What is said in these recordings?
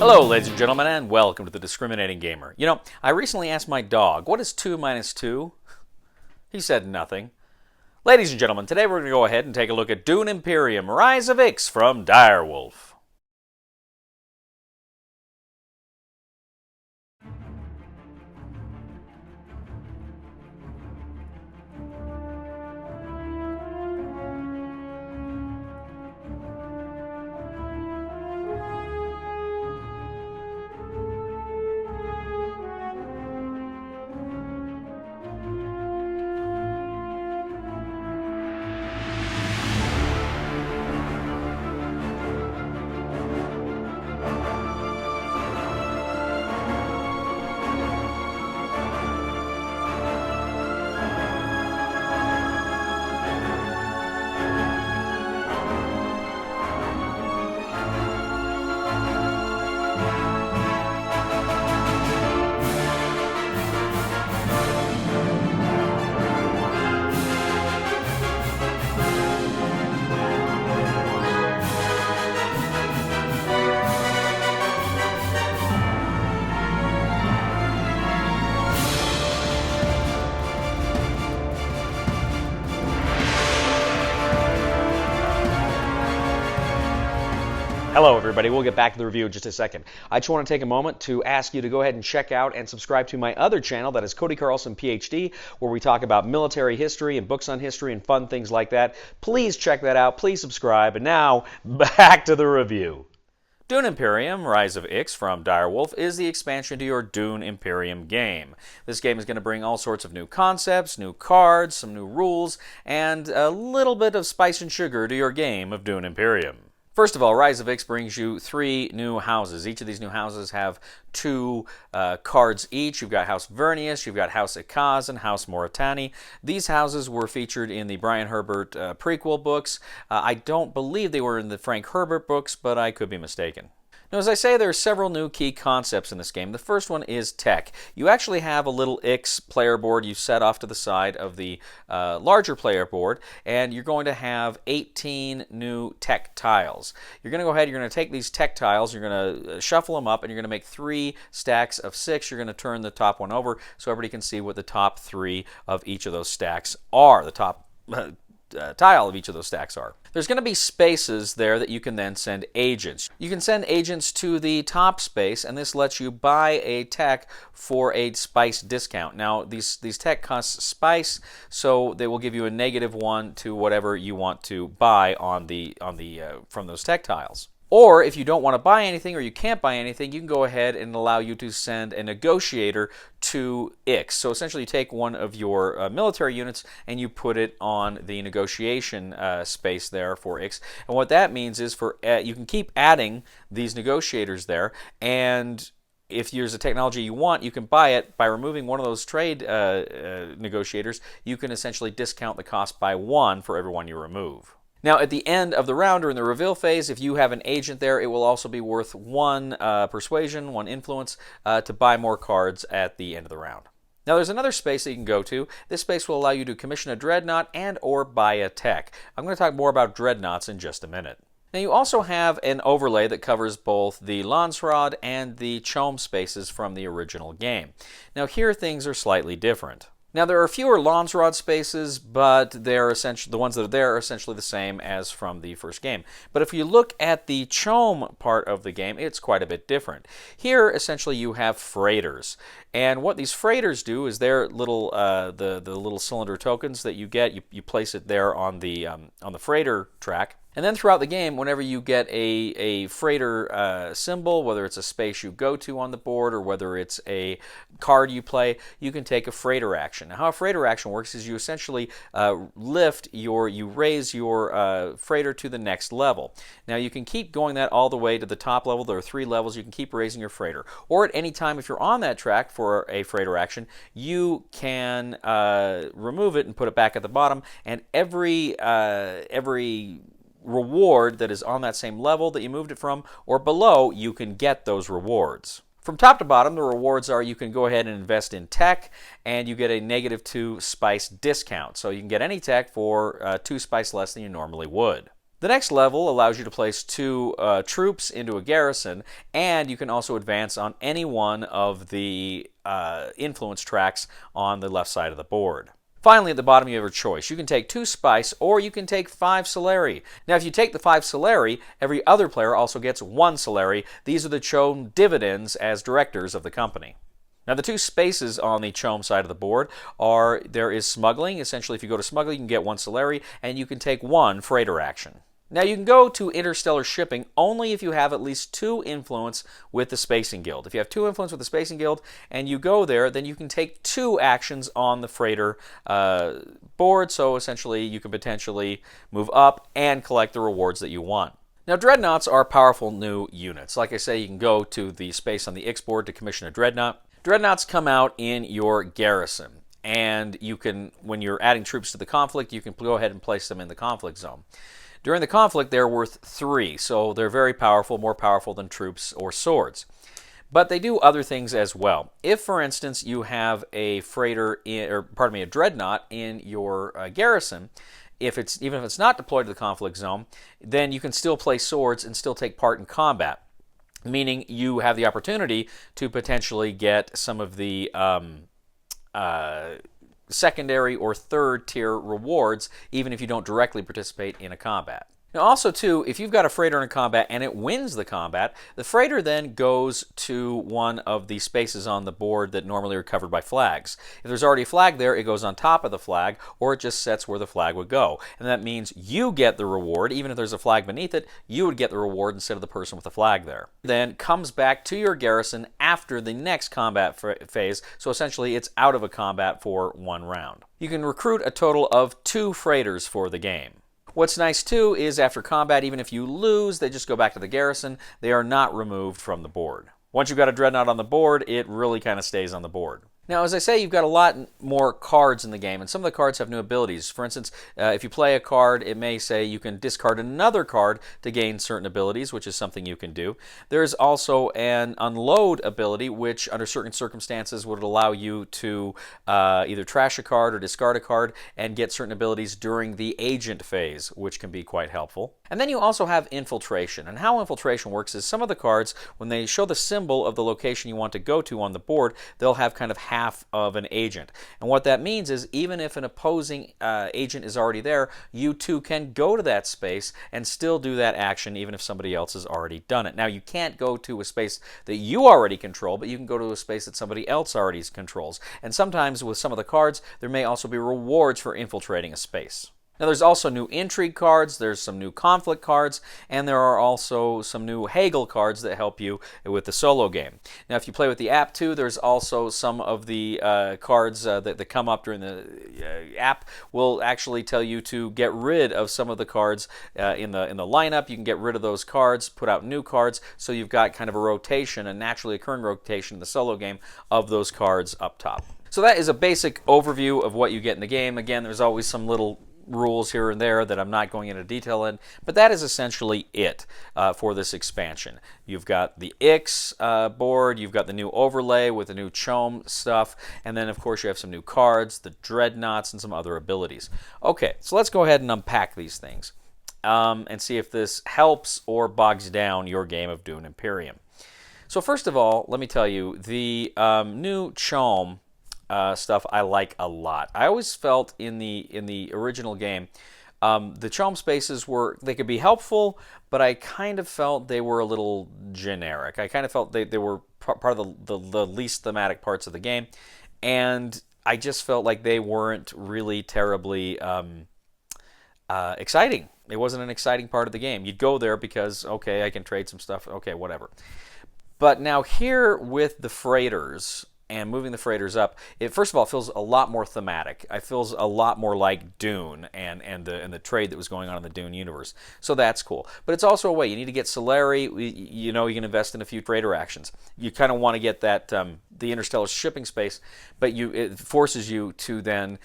Hello, ladies and gentlemen, and welcome to The Discriminating Gamer. You know, I recently asked my dog, what is 2 minus 2? He said nothing. Ladies and gentlemen, today we're going to go ahead and take a look at Dune Imperium, Rise of Ix from Direwolf. Hello everybody, we'll get back to the review in just a second. I just want to take a moment to ask you to go ahead and check out and subscribe to my other channel, that is Cody Carlson PhD, where we talk about military history and books on history and fun things like that. Please check that out, please subscribe, and now, back to the review. Dune Imperium, Rise of Ix from Direwolf is the expansion to your Dune Imperium game. This game is going to bring all sorts of new concepts, new cards, some new rules, and a little bit of spice and sugar to your game of Dune Imperium. First of all, Rise of Ix brings you 3 new houses. Each of these new houses have 2 cards each. You've got House Vernius, you've got House Ikaz, and House Moritani. These houses were featured in the Brian Herbert prequel books. I don't believe they were in the Frank Herbert books, but I could be mistaken. Now, as I say, there are several new key concepts in this game. The first one is tech. You actually have a little Ix player board you set off to the side of the larger player board, and you're going to have 18 new tech tiles. You're going to go ahead, you're going to take these tech tiles, you're going to shuffle them up, and you're going to make 3 stacks of 6. You're going to turn the top one over so everybody can see what the top 3 of each of those stacks are, the top tile of each of those stacks are. There's going to be spaces there that you can then send agents. You can send agents to the top space, and this lets you buy a tech for a spice discount. Now, these tech cost spice, so they will give you a -1 to whatever you want to buy on the from those tech tiles. Or if you don't want to buy anything or you can't buy anything, you can go ahead and allow you to send a negotiator to Ix. So essentially you take one of your military units and you put it on the negotiation space there for Ix. And what that means is you can keep adding these negotiators there, and if there's a technology you want, you can buy it by removing one of those trade negotiators. You can essentially discount the cost by 1 for every one you remove. Now, at the end of the round or in the reveal phase, if you have an agent there, it will also be worth 1 persuasion, 1 influence, to buy more cards at the end of the round. Now, there's another space that you can go to. This space will allow you to commission a dreadnought and or buy a tech. I'm going to talk more about dreadnoughts in just a minute. Now, you also have an overlay that covers both the Landsrod and the Chom spaces from the original game. Now, here things are slightly different. Now, there are fewer Landsrod spaces, but they're essentially, the ones that are there are essentially the same as from the first game. But if you look at the Chom part of the game, it's quite a bit different. Here, essentially, you have freighters. And what these freighters do is they're little, the little cylinder tokens that you get. You place it there on the freighter track. And then throughout the game, whenever you get a freighter symbol, whether it's a space you go to on the board or whether it's a card you play, you can take a freighter action. Now, how a freighter action works is you essentially you raise your freighter to the next level. Now, you can keep going that all the way to the top level. There are 3 levels. You can keep raising your freighter. Or at any time, if you're on that track for a freighter action, you can remove it and put it back at the bottom. And every reward that is on that same level that you moved it from or below, you can get those rewards. From top to bottom, the rewards are you can go ahead and invest in tech, and you get a -2 spice discount. So you can get any tech for 2 spice less than you normally would. The next level allows you to place 2 troops into a garrison, and you can also advance on any one of the influence tracks on the left side of the board. Finally, at the bottom, you have your choice. You can take 2 spice, or you can take 5 Solari. Now, if you take the 5 Solari, every other player also gets 1 Solari. These are the CHOAM dividends as directors of the company. Now, the 2 spaces on the CHOAM side of the board are, there is smuggling. Essentially, if you go to smuggling, you can get 1 Solari, and you can take 1 freighter action. Now, you can go to interstellar shipping only if you have at least 2 influence with the Spacing Guild. If you have 2 influence with the Spacing Guild and you go there, then you can take 2 actions on the freighter board. So essentially, you can potentially move up and collect the rewards that you want. Now, dreadnoughts are powerful new units. Like I say, you can go to the space on the X board to commission a dreadnought. Dreadnoughts come out in your garrison, and you can, when you're adding troops to the conflict, you can go ahead and place them in the conflict zone. During the conflict, they're worth 3, so they're very powerful, more powerful than troops or swords. But they do other things as well. If, for instance, you have a a dreadnought in your garrison, even if it's not deployed to the conflict zone, then you can still play swords and still take part in combat. Meaning you have the opportunity to potentially get some of the secondary or third tier rewards, even if you don't directly participate in a combat. Now also too, if you've got a freighter in combat and it wins the combat, the freighter then goes to one of the spaces on the board that normally are covered by flags. If there's already a flag there, it goes on top of the flag, or it just sets where the flag would go. And that means you get the reward. Even if there's a flag beneath it, you would get the reward instead of the person with the flag there. Then comes back to your garrison after the next combat phase, so essentially it's out of a combat for 1 round. You can recruit a total of 2 freighters for the game. What's nice too is after combat, even if you lose, they just go back to the garrison. They are not removed from the board. Once you've got a dreadnought on the board, it really kind of stays on the board. Now, as I say, you've got a lot more cards in the game, and some of the cards have new abilities. For instance, if you play a card, it may say you can discard another card to gain certain abilities, which is something you can do. There's also an unload ability, which under certain circumstances would allow you to either trash a card or discard a card and get certain abilities during the agent phase, which can be quite helpful. And then you also have infiltration. And how infiltration works is some of the cards, when they show the symbol of the location you want to go to on the board, they'll have kind of half of an agent. And what that means is even if an opposing agent is already there, you too can go to that space and still do that action even if somebody else has already done it. Now, you can't go to a space that you already control, but you can go to a space that somebody else already controls. And sometimes with some of the cards, there may also be rewards for infiltrating a space. Now, there's also new intrigue cards, there's some new conflict cards, and there are also some new haggle cards that help you with the solo game. Now, if you play with the app too, there's also some of the cards that come up during the app will actually tell you to get rid of some of the cards in the lineup. You can get rid of those cards, put out new cards, so you've got kind of a rotation, a naturally occurring rotation in the solo game of those cards up top. So that is a basic overview of what you get in the game. Again, there's always some little rules here and there that I'm not going into detail in, but that is essentially it for this expansion. You've got the X board, you've got the new overlay with the new CHOAM stuff, and then of course you have some new cards, the dreadnoughts, and some other abilities. Okay, so let's go ahead and unpack these things and see if this helps or bogs down your game of Dune Imperium. So first of all, let me tell you, the new CHOAM stuff I like a lot. I always felt in the original game, the CHOAM spaces they could be helpful, but I kind of felt they were a little generic. I kind of felt they were part of the least thematic parts of the game, and I just felt like they weren't really terribly exciting. It wasn't an exciting part of the game. You'd go there because, okay, I can trade some stuff, okay, whatever. But now here with the freighters, and moving the freighters up, it first of all feels a lot more thematic. It feels a lot more like Dune and the trade that was going on in the Dune universe. So that's cool. But it's also a way. You need to get Solari. You can invest in a few freighter actions. You kind of want to get that the interstellar shipping space, but it forces you to then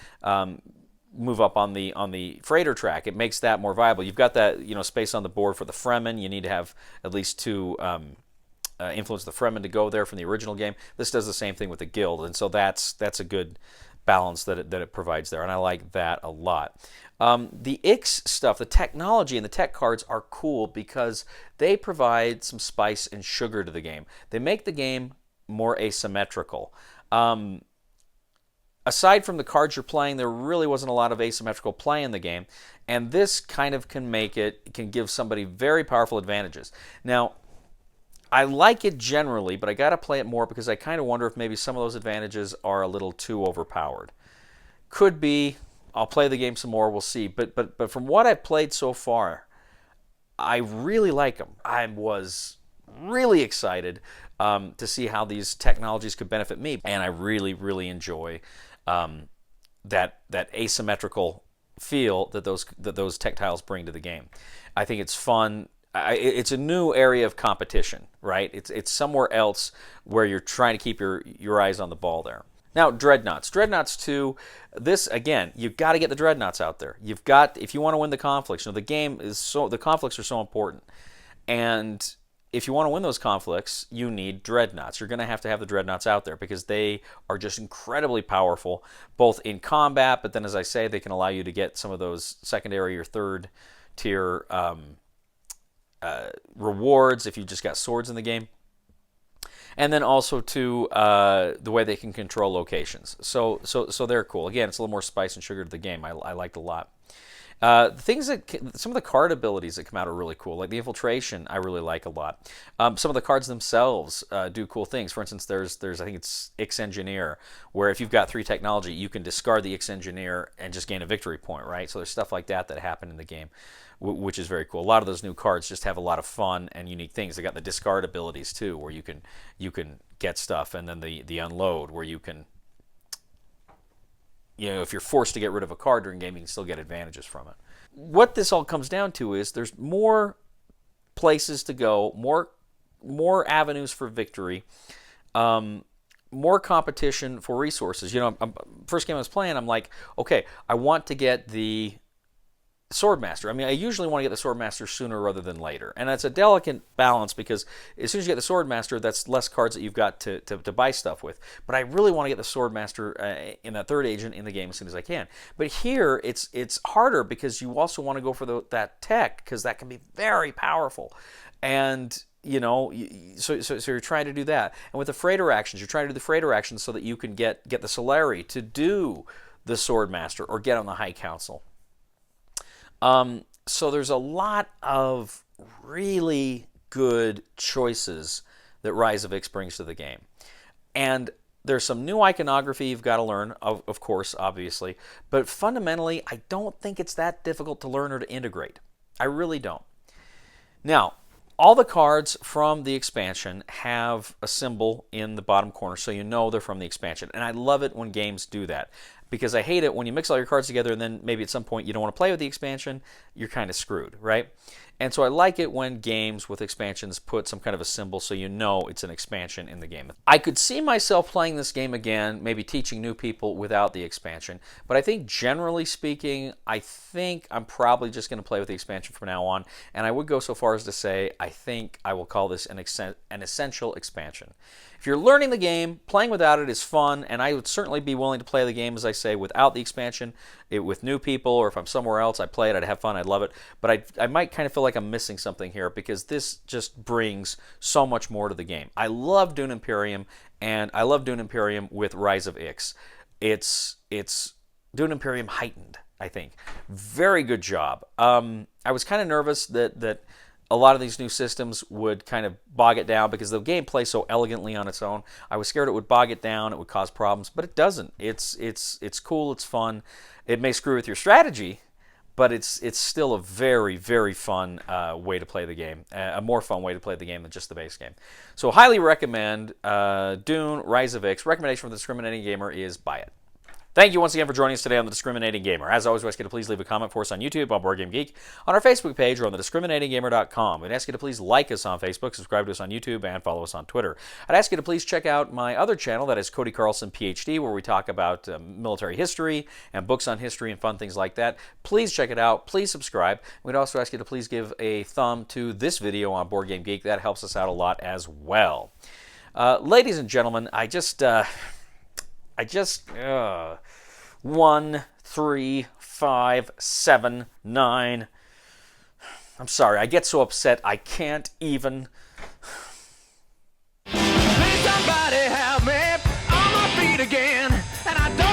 move up on the freighter track. It makes that more viable. You've got that space on the board for the Fremen. You need to have at least 2 influence the Fremen to go there from the original game. This does the same thing with the guild, and so that's a good balance that it provides there, and I like that a lot. The Ix stuff, the technology and the tech cards are cool because they provide some spice and sugar to the game. They make the game more asymmetrical. Aside from the cards you're playing, there really wasn't a lot of asymmetrical play in the game, and this kind of can give somebody very powerful advantages. Now, I like it generally, but I got to play it more because I kind of wonder if maybe some of those advantages are a little too overpowered. Could be. I'll play the game some more. We'll see. But from what I've played so far, I really like them. I was really excited to see how these technologies could benefit me, and I really enjoy that asymmetrical feel that those tech tiles bring to the game. I think it's fun. It's a new area of competition, right? It's somewhere else where you're trying to keep your eyes on the ball there. Now, Dreadnoughts. Dreadnoughts 2, this, again, you've got to get the Dreadnoughts out there. You've got, if you want to win the conflicts, the game is the conflicts are so important. And if you want to win those conflicts, you need Dreadnoughts. You're going to have the Dreadnoughts out there because they are just incredibly powerful, both in combat, but then, as I say, they can allow you to get some of those secondary or third tier rewards if you just got swords in the game. And then also to the way they can control locations. So they're cool. Again, it's a little more spice and sugar to the game. I liked a lot. Some of the card abilities that come out are really cool. Like the infiltration, I really like a lot. Some of the cards themselves do cool things. For instance, there's I think it's Ix Engineer, where if you've got 3 technology, you can discard the Ix Engineer and just gain a victory point, right? So there's stuff like that happen in the game, which is very cool. A lot of those new cards just have a lot of fun and unique things. They got the discard abilities too, where you can get stuff, and then the unload, where you can, if you're forced to get rid of a card during game, you can still get advantages from it. What this all comes down to is there's more places to go, more avenues for victory, more competition for resources. First game I was playing, I'm like, okay, I want to get the Swordmaster. I mean, I usually want to get the Swordmaster sooner rather than later. And that's a delicate balance because as soon as you get the Swordmaster, that's less cards that you've got to buy stuff with. But I really want to get the Swordmaster in that third agent in the game as soon as I can. But here, it's harder because you also want to go for that tech because that can be very powerful. And so you're trying to do that. And with the freighter actions, you're trying to do the freighter actions so that you can get the Solari to do the Swordmaster or get on the High Council. So there's a lot of really good choices that Rise of Ix brings to the game. And there's some new iconography you've got to learn, of course, obviously. But fundamentally, I don't think it's that difficult to learn or to integrate. I really don't. Now, all the cards from the expansion have a symbol in the bottom corner, so you know they're from the expansion. And I love it when games do that, because I hate it when you mix all your cards together and then maybe at some point you don't want to play with the expansion, you're kind of screwed, right? And so I like it when games with expansions put some kind of a symbol so you know it's an expansion in the game. I could see myself playing this game again, maybe teaching new people without the expansion, but I think generally speaking, I think I'm probably just going to play with the expansion from now on, and I would go so far as to say I think I will call this an essential expansion. If you're learning the game, playing without it is fun, and I would certainly be willing to play the game, as I say, without the expansion, with new people, or if I'm somewhere else, I play it, I'd have fun, I'd love it, but I might kind of feel like I'm missing something here, because this just brings so much more to the game. I love Dune Imperium, and I love Dune Imperium with Rise of Ix. It's Dune Imperium heightened, I think. Very good job. I was kind of nervous that a lot of these new systems would kind of bog it down because the game plays so elegantly on its own. I was scared it would bog it down, it would cause problems, but it doesn't. It's cool, it's fun. It may screw with your strategy, but it's still a very, very fun way to play the game, a more fun way to play the game than just the base game. So highly recommend Dune, Rise of Ix. Recommendation from the Discriminating Gamer is buy it. Thank you once again for joining us today on The Discriminating Gamer. As always, we ask you to please leave a comment for us on YouTube, on Board Game Geek, on our Facebook page, or on thediscriminatinggamer.com. We'd ask you to please like us on Facebook, subscribe to us on YouTube, and follow us on Twitter. I'd ask you to please check out my other channel, that is Cody Carlson, PhD, where we talk about military history and books on history and fun things like that. Please check it out. Please subscribe. We'd also ask you to please give a thumb to this video on Board Game Geek. That helps us out a lot as well. 1, 3, 5, 7, 9. I'm sorry, I get so upset I can't even. Please somebody help me on my feet again, and I don't